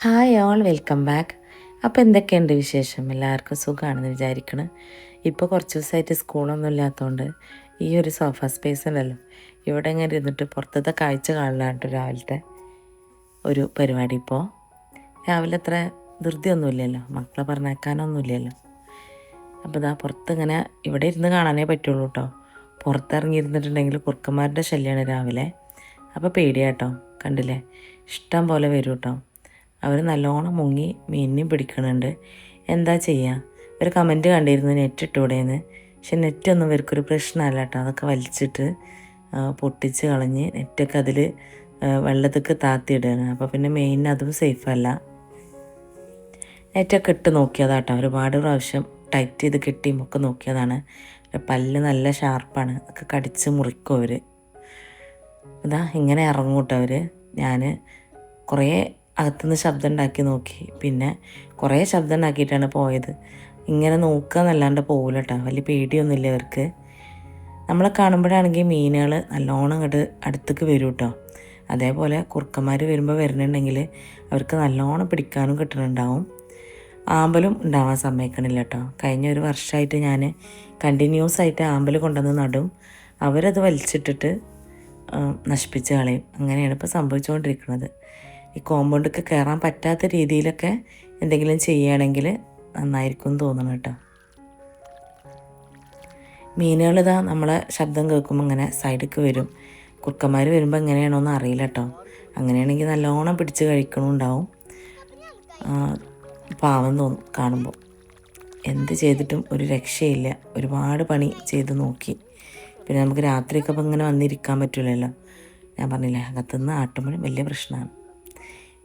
Hi all, welcome back. അപ്പോൾ എന്തൊക്കെയുണ്ട് വിശേഷം? എല്ലാവർക്കും സുഖമാണെന്ന് വിചാരിക്കണം. ഇപ്പോൾ കുറച്ച് ദിവസമായിട്ട് സ്കൂളൊന്നും ഇല്ലാത്തതുകൊണ്ട് ഈ ഒരു സോഫ സ്പേസ് ഉണ്ടല്ലോ, ഇവിടെ ഇങ്ങനെ ഇരുന്നിട്ട് പുറത്തത്തെ കാഴ്ച കാണലാണ്ട് രാവിലത്തെ ഒരു പരിപാടി. ഇപ്പോൾ രാവിലെ അത്ര ധൃതിയൊന്നുമില്ലല്ലോ, മക്കളെ പറഞ്ഞേക്കാനൊന്നുമില്ലല്ലോ. അപ്പോൾ ഇതാ പുറത്തിങ്ങനെ ഇവിടെ ഇരുന്ന് കാണാനേ പറ്റുള്ളൂ കേട്ടോ. പുറത്തിറങ്ങിയിരുന്നിട്ടുണ്ടെങ്കിൽ കുറുക്കന്മാരുടെ ശല്യമാണ് രാവിലെ. അപ്പോൾ പേടിയാട്ടോ, കണ്ടില്ലേ, ഇഷ്ടം പോലെ വരും കേട്ടോ. അവർ നല്ലോണം മുങ്ങി മീനിനെയും പിടിക്കണുണ്ട്. എന്താ ചെയ്യുക? ഒരു കമൻറ്റ് കണ്ടിരുന്നു നെറ്റ് ഇട്ടൂടെയെന്ന്. പക്ഷെ നെറ്റൊന്നും ഇവർക്കൊരു പ്രശ്നമല്ല കേട്ടോ. അതൊക്കെ വലിച്ചിട്ട് പൊട്ടിച്ച് കളഞ്ഞ് നെറ്റൊക്കെ അതിൽ വെള്ളത്തേക്ക് താത്തിയിടുകയാണ്. അപ്പോൾ പിന്നെ മെയിൻ അതും സേഫല്ല. നെറ്റൊക്കെ ഇട്ട് നോക്കിയതാട്ടോ, ഒരുപാട് പ്രാവശ്യം ടൈറ്റ് ചെയ്ത് കെട്ടിയും ഒക്കെ നോക്കിയതാണ്. പല്ല് നല്ല ഷാർപ്പാണ്, അതൊക്കെ കടിച്ച് മുറിക്കും അവർ. ഇതാ ഇങ്ങനെ ഇറങ്ങും കേട്ടോ അവർ. ഞാൻ കുറേ അകത്തുനിന്ന് ശബ്ദം ഉണ്ടാക്കി നോക്കി, പിന്നെ കുറേ ശബ്ദം ഉണ്ടാക്കിയിട്ടാണ് പോയത്. ഇങ്ങനെ നോക്കുക എന്നല്ലാണ്ട് പോകില്ല കേട്ടോ, വലിയ പേടിയൊന്നുമില്ല ഇവർക്ക്. നമ്മളെ കാണുമ്പോഴാണെങ്കിൽ മീനുകൾ നല്ലോണം ഇങ്ങോട്ട് അടുത്തേക്ക് വരും കേട്ടോ. അതേപോലെ കുറുക്കന്മാർ വരുമ്പോൾ വരുന്നുണ്ടെങ്കിൽ അവർക്ക് നല്ലോണം പിടിക്കാനും കിട്ടുന്നുണ്ടാവും. ആമ്പലും ഉണ്ടാവാൻ സമ്മതിക്കണില്ല കേട്ടോ. കഴിഞ്ഞ ഒരു വർഷമായിട്ട് ഞാൻ കണ്ടിന്യൂസ് ആയിട്ട് ആമ്പൽ കൊണ്ടുവന്ന് നടും, അവരത് വലിച്ചിട്ടിട്ട് നശിപ്പിച്ച് കളയും. അങ്ങനെയാണ് ഇപ്പോൾ സംഭവിച്ചുകൊണ്ടിരിക്കുന്നത്. ഈ കോമ്പൗണ്ടൊക്കെ കയറാൻ പറ്റാത്ത രീതിയിലൊക്കെ എന്തെങ്കിലും ചെയ്യുകയാണെങ്കിൽ നന്നായിരിക്കും എന്ന് തോന്നണം കേട്ടോ. മീനുകളിതാ നമ്മളെ ശബ്ദം കേൾക്കുമ്പോൾ ഇങ്ങനെ സൈഡിലേക്ക് വരും. കുറുക്കന്മാർ വരുമ്പോൾ എങ്ങനെയാണോന്ന് അറിയില്ല കേട്ടോ. അങ്ങനെയാണെങ്കിൽ നല്ലോണം പിടിച്ച് കഴിക്കണമുണ്ടാവും. പാവം തോന്നും കാണുമ്പോൾ. എന്ത് ചെയ്തിട്ടും ഒരു രക്ഷയില്ല. ഒരുപാട് പണി ചെയ്ത് നോക്കി. പിന്നെ നമുക്ക് രാത്രിയൊക്കെ ഇപ്പം ഇങ്ങനെ വന്നിരിക്കാൻ പറ്റില്ലല്ലോ. ഞാൻ പറഞ്ഞില്ലേ, അകത്തുനിന്ന് ആട്ടുമ്പോഴും വലിയ പ്രശ്നമാണ്.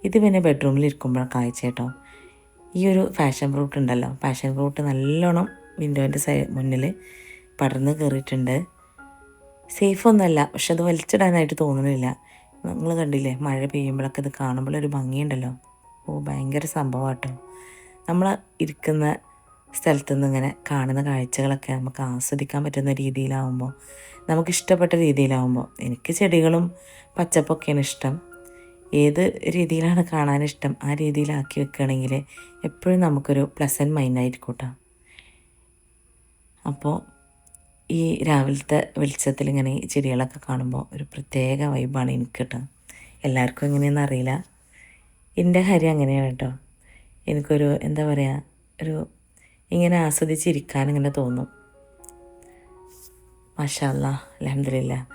ഇത് പിന്നെ ബെഡ്റൂമിൽ ഇരിക്കുമ്പോൾ കാഴ്ച കേട്ടോ. ഈ ഒരു പാഷൻ ഫ്രൂട്ട് ഉണ്ടല്ലോ, പാഷൻ ഫ്രൂട്ട് നല്ലോണം വിൻഡോൻ്റെ മുന്നിൽ പടർന്ന് കയറിയിട്ടുണ്ട്. സേഫൊന്നുമല്ല, പക്ഷെ അത് വലിച്ചിടാനായിട്ട് തോന്നുന്നില്ല. നിങ്ങൾ കണ്ടില്ലേ, മഴ പെയ്യുമ്പോഴൊക്കെ ഇത് കാണുമ്പോഴൊരു ഭംഗിയുണ്ടല്ലോ. ഭയങ്കര സംഭവം കേട്ടോ. നമ്മൾ ഇരിക്കുന്ന സ്ഥലത്തുനിന്ന് ഇങ്ങനെ കാണുന്ന കാഴ്ചകളൊക്കെ നമുക്ക് ആസ്വദിക്കാൻ പറ്റുന്ന രീതിയിലാവുമ്പോൾ, നമുക്കിഷ്ടപ്പെട്ട രീതിയിലാവുമ്പോൾ. എനിക്ക് ചെടികളും പച്ചപ്പൊക്കെയാണ് ഇഷ്ടം. ഏത് രീതിയിലാണ് കാണാനിഷ്ടം ആ രീതിയിലാക്കി വെക്കുകയാണെങ്കിൽ എപ്പോഴും നമുക്കൊരു പ്ലസൻറ്റ് മൈൻഡായിരിക്കും കേട്ടോ. അപ്പോൾ ഈ രാവിലത്തെ വെളിച്ചത്തിൽ ഇങ്ങനെ ഈ ചെടികളൊക്കെ കാണുമ്പോൾ ഒരു പ്രത്യേക വൈബാണ് എനിക്ക് കേട്ടോ. എല്ലാവർക്കും എങ്ങനെയെന്ന് അറിയില്ല, എൻ്റെ കാര്യം അങ്ങനെയാണ് കേട്ടോ. എനിക്കൊരു എന്താ പറയുക, ഒരു ഇങ്ങനെ ആസ്വദിച്ചിരിക്കാൻ ഇങ്ങനെ തോന്നും. മാഷാ അല്ലാഹ്, അൽഹംദുലില്ലാഹ്.